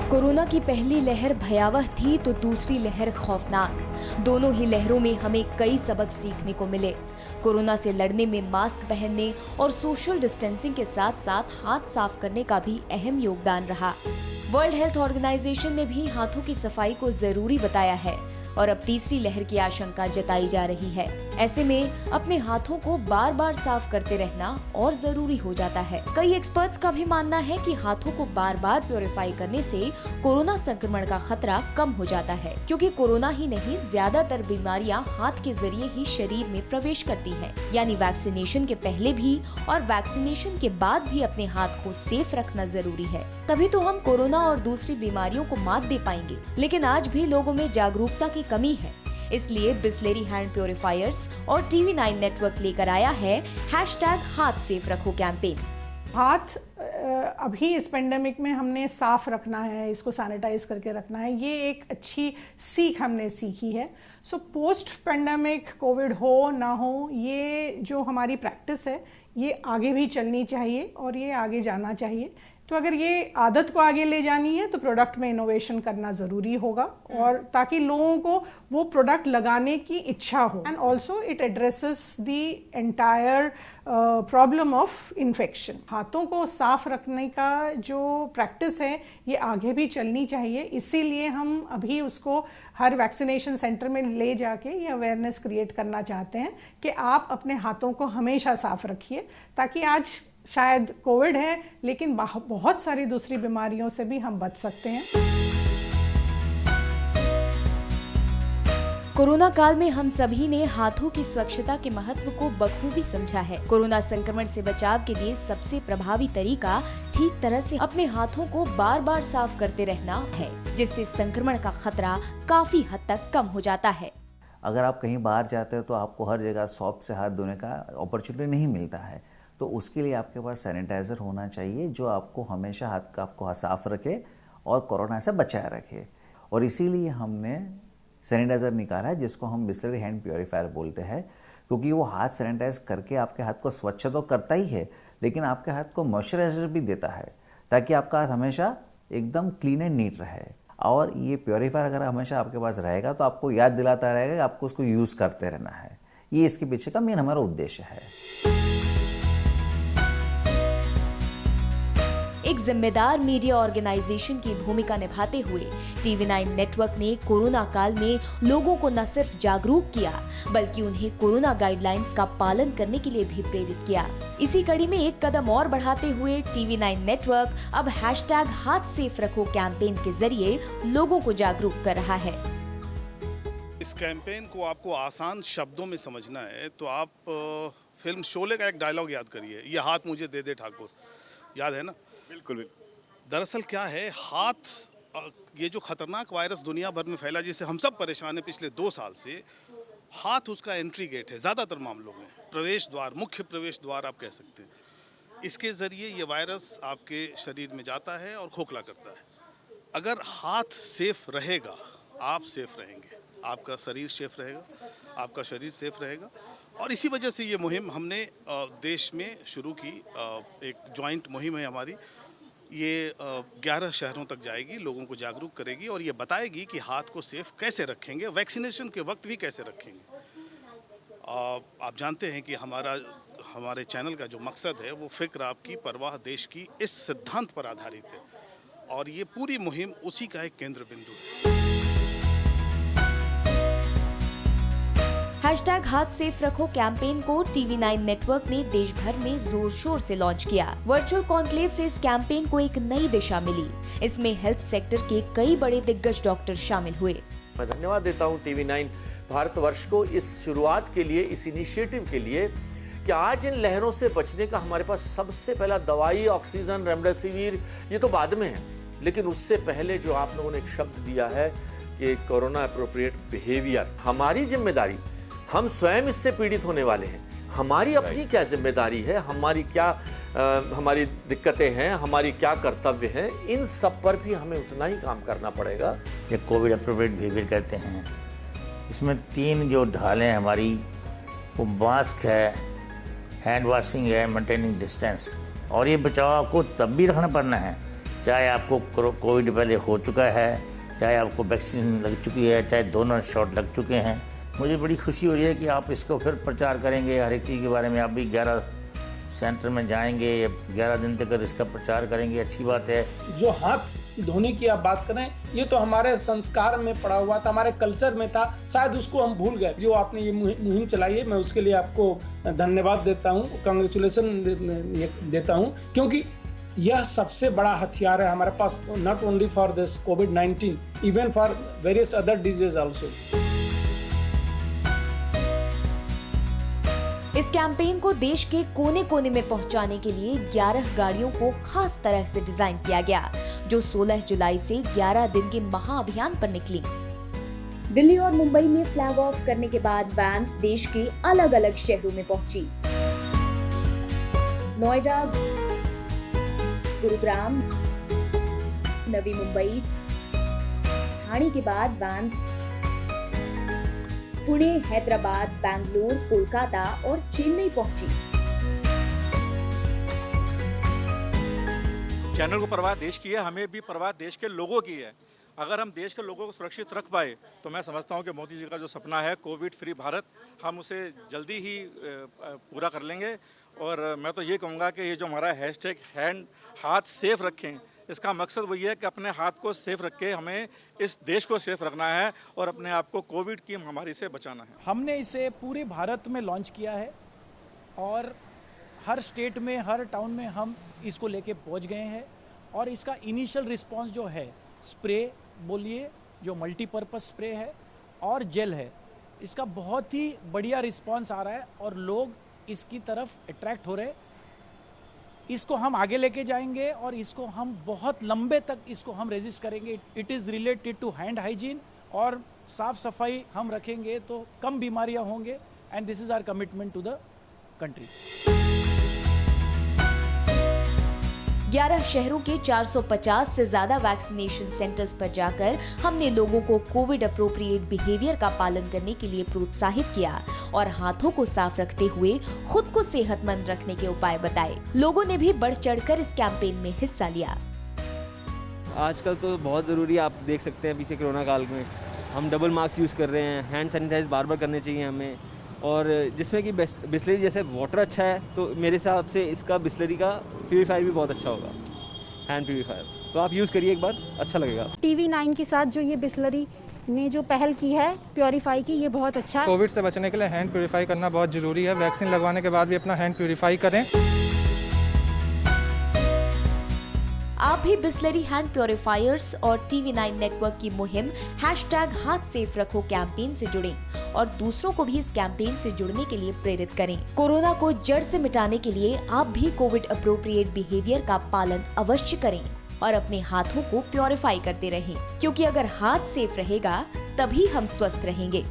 Corona की पहली लहर भयावह थी तो दूसरी लहर खौफनाक। दोनों ही लहरों में हमें कई सबक सीखने को मिले। कोरोना से लड़ने में मास्क पहनने और सोशल डिस्टेंसिंग के साथ साथ हाथ साफ करने का भी अहम योगदान रहा। वर्ल्ड हेल्थ ऑर्गेनाइजेशन ने भी हाथों की सफाई को जरूरी बताया है और अब तीसरी लहर की आशंका जताई जा रही है। ऐसे में अपने हाथों को बार बार साफ करते रहना और जरूरी हो जाता है। कई एक्सपर्ट्स का भी मानना है कि हाथों को बार बार प्योरीफाई करने से कोरोना संक्रमण का खतरा कम हो जाता है, क्योंकि कोरोना ही नहीं, ज्यादातर बीमारियां हाथ के जरिए ही शरीर में प्रवेश करती हैं। यानी वैक्सीनेशन के पहले भी और वैक्सीनेशन के बाद भी अपने हाथ को सेफ रखना जरूरी है। तभी तो हम कोरोना और दूसरी बीमारियों को मात दे पाएंगे। लेकिन आज भी लोगों में जागरूकता की कमी है, इसलिए बिस्लेरी हैंड प्योरीफायर्स और TV9 नेटवर्क लेकर आया है #हाथ सेफ रखो कैंपेन। हाथ अभी इस पेंडेमिक में हमने साफ रखना है, इसको सैनिटाइज करके रखना है, ये एक अच्छी सीख हमने सीखी है। सो पोस्ट पेंडेमिक कोविड हो ना हो, ये जो हमारी प्रैक्टिस है ये आगे भी चलनी चाहिए और ये आगे जाना चाहिए। तो अगर ये आदत को आगे ले जानी है तो प्रोडक्ट में इनोवेशन करना ज़रूरी होगा, और ताकि लोगों को वो प्रोडक्ट लगाने की इच्छा हो। And also it addresses the entire problem of infection. हाथों को साफ रखने का जो प्रैक्टिस है ये आगे भी चलनी चाहिए। इसीलिए हम अभी उसको हर वैक्सीनेशन सेंटर में ले जाके ये अवेयरनेस क्रिएट करना चाहते हैं कि आप अपने हाथों को हमेशा साफ रखिए, ताकि आज शायद कोविड है लेकिन बहुत सारी दूसरी बीमारियों से भी हम बच सकते हैं। कोरोना काल में हम सभी ने हाथों की स्वच्छता के महत्व को बखूबी समझा है। कोरोना संक्रमण से बचाव के लिए सबसे प्रभावी तरीका ठीक तरह से अपने हाथों को बार बार साफ करते रहना है, जिससे संक्रमण का खतरा काफी हद तक कम हो जाता है। अगर आप कहीं बाहर जाते हो तो आपको हर जगह सॉप से हाथ धोने का अपॉर्चुनिटी नहीं मिलता है, तो उसके लिए आपके पास सैनिटाइज़र होना चाहिए जो आपको हमेशा हाथ का आपको साफ रखे और कोरोना से बचाए रखे। और इसीलिए हमने सैनिटाइज़र निकाला है जिसको हम बिस्लेरी हैंड प्योरीफायर बोलते हैं, क्योंकि वो हाथ सैनिटाइज करके आपके हाथ को स्वच्छ तो करता ही है, लेकिन आपके हाथ को मॉइस्चराइजर भी देता है, ताकि आपका हाथ हमेशा एकदम क्लीन एंड नीट रहे। और ये प्योरीफायर अगर हमेशा आपके पास रहेगा तो आपको याद दिलाता रहेगा कि आपको उसको यूज़ करते रहना है। ये इसके पीछे का मेन हमारा उद्देश्य है। एक जिम्मेदार मीडिया ऑर्गेनाइजेशन की भूमिका निभाते हुए TV9 नेटवर्क ने कोरोना काल में लोगों को न सिर्फ जागरूक किया, बल्कि उन्हें कोरोना गाइडलाइंस का पालन करने के लिए भी प्रेरित किया। इसी कड़ी में एक कदम और बढ़ाते हुए TV9 नेटवर्क अब #हाथ सेफ रखो कैंपेन के जरिए लोगों को जागरूक कर रहा है। इस कैंपेन को आपको आसान शब्दों में समझना है तो आप फिल्म शोले का एक डायलॉग याद करिए, ये हाथ मुझे दे दे ठाकुर। याद है ना? बिल्कुल। दरअसल क्या है, हाथ, ये जो खतरनाक वायरस दुनिया भर में फैला जिससे हम सब परेशान हैं पिछले 2 साल से, हाथ उसका एंट्री गेट है ज़्यादातर मामलों में, प्रवेश द्वार, मुख्य प्रवेश द्वार आप कह सकते हैं। इसके ज़रिए ये वायरस आपके शरीर में जाता है और खोखला करता है। अगर हाथ सेफ रहेगा, आप सेफ रहेंगे, आपका शरीर सेफ रहेगा, आपका शरीर सेफ रहेगा। और इसी वजह से ये मुहिम हमने देश में शुरू की, एक जॉइंट मुहिम है हमारी। ये 11 शहरों तक जाएगी, लोगों को जागरूक करेगी और ये बताएगी कि हाथ को सेफ कैसे रखेंगे, वैक्सीनेशन के वक्त भी कैसे रखेंगे। आप जानते हैं कि हमारे चैनल का जो मकसद है वो फ़िक्र आपकी, परवाह देश की, इस सिद्धांत पर आधारित है और ये पूरी मुहिम उसी का एक केंद्र बिंदु है। #हाथ सेफ रखो कैंपेन को TV9 नेटवर्क ने देश भर में जोर शोर से लॉन्च किया। वर्चुअल कॉन्क्लेव से इस कैंपेन को एक नई दिशा मिली। इसमें हेल्थ सेक्टर के कई बड़े दिग्गज डॉक्टर शामिल हुए। मैं धन्यवाद देता हूं TV9 भारतवर्ष को इस शुरुआत के लिए, इस इनिशिएटिव के लिए कि आज इन लहरों से बचने का हमारे पास सबसे पहला दवाई, ऑक्सीजन, रेमडेसिविर, ये तो बाद में है, लेकिन उससे पहले जो आप लोगों ने एक शब्द दिया है कि कोरोना एप्रोप्रिएट बिहेवियर, हमारी जिम्मेदारी, हम स्वयं इससे पीड़ित होने वाले हैं, हमारी अपनी क्या जिम्मेदारी है, हमारी दिक्कतें हैं, हमारी क्या कर्तव्य हैं, इन सब पर भी हमें उतना ही काम करना पड़ेगा। ये कोविड एप्रोप्रिएट बिहेवियर कहते हैं, इसमें 3 जो ढालें हमारी, वो मास्क है, हैंड वॉशिंग है, मेंटेनिंग डिस्टेंस। और ये बचाव आपको तब भी रखना पड़ना है, चाहे आपको कोविड पहले हो चुका है, चाहे आपको वैक्सीन लग चुकी है, चाहे दोनों शॉट लग चुके हैं। मुझे बड़ी खुशी हो रही है कि आप इसको फिर प्रचार करेंगे, हर एक चीज़ के बारे में। आप भी 11 सेंटर में जाएंगे, 11 दिन तक इसका प्रचार करेंगे, अच्छी बात है। जो हाथ धोने की आप बात करें, ये तो हमारे संस्कार में पड़ा हुआ था, हमारे कल्चर में था, शायद उसको हम भूल गए। जो आपने ये मुहिम चलाई है, मैं उसके लिए आपको धन्यवाद देता हूँ, कांग्रेचुलेसन देता हूँ, क्योंकि यह सबसे बड़ा हथियार है हमारे पास, नॉट ओनली फॉर दिस कोविड-19, even for various other disease also. इस कैंपेन को देश के कोने कोने में पहुंचाने के लिए 11 गाड़ियों को खास तरह से डिजाइन किया गया, जो 16 जुलाई से 11 दिन के महाअभियान पर निकली। दिल्ली और मुंबई में फ्लैग ऑफ करने के बाद वैन्स देश के अलग अलग शहरों में पहुंची। नोएडा, गुरुग्राम, नवी मुंबई, ठाणे के बाद वैन्स पुणे, हैदराबाद, बैंगलोर, कोलकाता और चेन्नई पहुंची। चैनल को परवाह देश की है, हमें भी परवाह देश के लोगों की है। अगर हम देश के लोगों को सुरक्षित रख पाए तो मैं समझता हूं कि मोदी जी का जो सपना है कोविड फ्री भारत, हम उसे जल्दी ही पूरा कर लेंगे। और मैं तो ये कहूँगा कि ये जो हमारा हैशटैग हाथ सेफ रखें, इसका मकसद वही है कि अपने हाथ को सेफ रख के हमें इस देश को सेफ रखना है और अपने आप को कोविड की महामारी से बचाना है। हमने इसे पूरे भारत में लॉन्च किया है और हर स्टेट में, हर टाउन में हम इसको लेके पहुंच गए हैं। और इसका इनिशियल रिस्पांस जो है, स्प्रे बोलिए, जो मल्टीपर्पज़ स्प्रे है और जेल है, इसका बहुत ही बढ़िया रिस्पांस आ रहा है और लोग इसकी तरफ अट्रैक्ट हो रहे हैं। इसको हम आगे लेके जाएंगे और इसको हम बहुत लंबे तक इसको हम रेजिस्ट करेंगे। It is related to hand hygiene, और साफ सफाई हम रखेंगे तो कम बीमारियां होंगे, and this is our commitment to the country. 11 शहरों के 450 से ज्यादा वैक्सीनेशन सेंटर्स पर जाकर हमने लोगों को कोविड अप्रोप्रिएट बिहेवियर का पालन करने के लिए प्रोत्साहित किया और हाथों को साफ रखते हुए खुद को सेहतमंद रखने के उपाय बताए। लोगों ने भी बढ़ चढ़कर इस कैंपेन में हिस्सा लिया। आजकल तो बहुत ज़रूरी है, आप देख सकते हैं पीछे कोरोना काल में हम डबल मास्क यूज़ कर रहे हैं, हैंड सैनिटाइज बार बार करने चाहिए हमें। और जिसमें कि बिस्लरी जैसे वाटर अच्छा है, तो मेरे हिसाब से इसका बिस्लरी का प्यूरीफायर भी बहुत अच्छा होगा, हैंड प्यूरीफायर। तो आप यूज़ करिए एक बार, अच्छा लगेगा। TV9 के साथ जो ये बिस्लरी ने जो पहल की है प्योरीफाई की, ये बहुत अच्छा है। कोविड से बचने के लिए हैंड प्यूरीफाई करना बहुत ज़रूरी है। वैक्सीन लगवाने के बाद भी अपना हैंड प्यूरीफाई करें। आप भी बिस्लरी हैंड प्योरीफायर्स और TV9 नेटवर्क की मुहिम #हाथ सेफ रखो कैंपेन से जुड़ें और दूसरों को भी इस कैंपेन से जुड़ने के लिए प्रेरित करें। कोरोना को जड़ से मिटाने के लिए आप भी कोविड अप्रोप्रिएट बिहेवियर का पालन अवश्य करें और अपने हाथों को प्योरीफाई करते रहें, क्योंकि अगर हाथ सेफ रहेगा तभी हम स्वस्थ रहेंगे।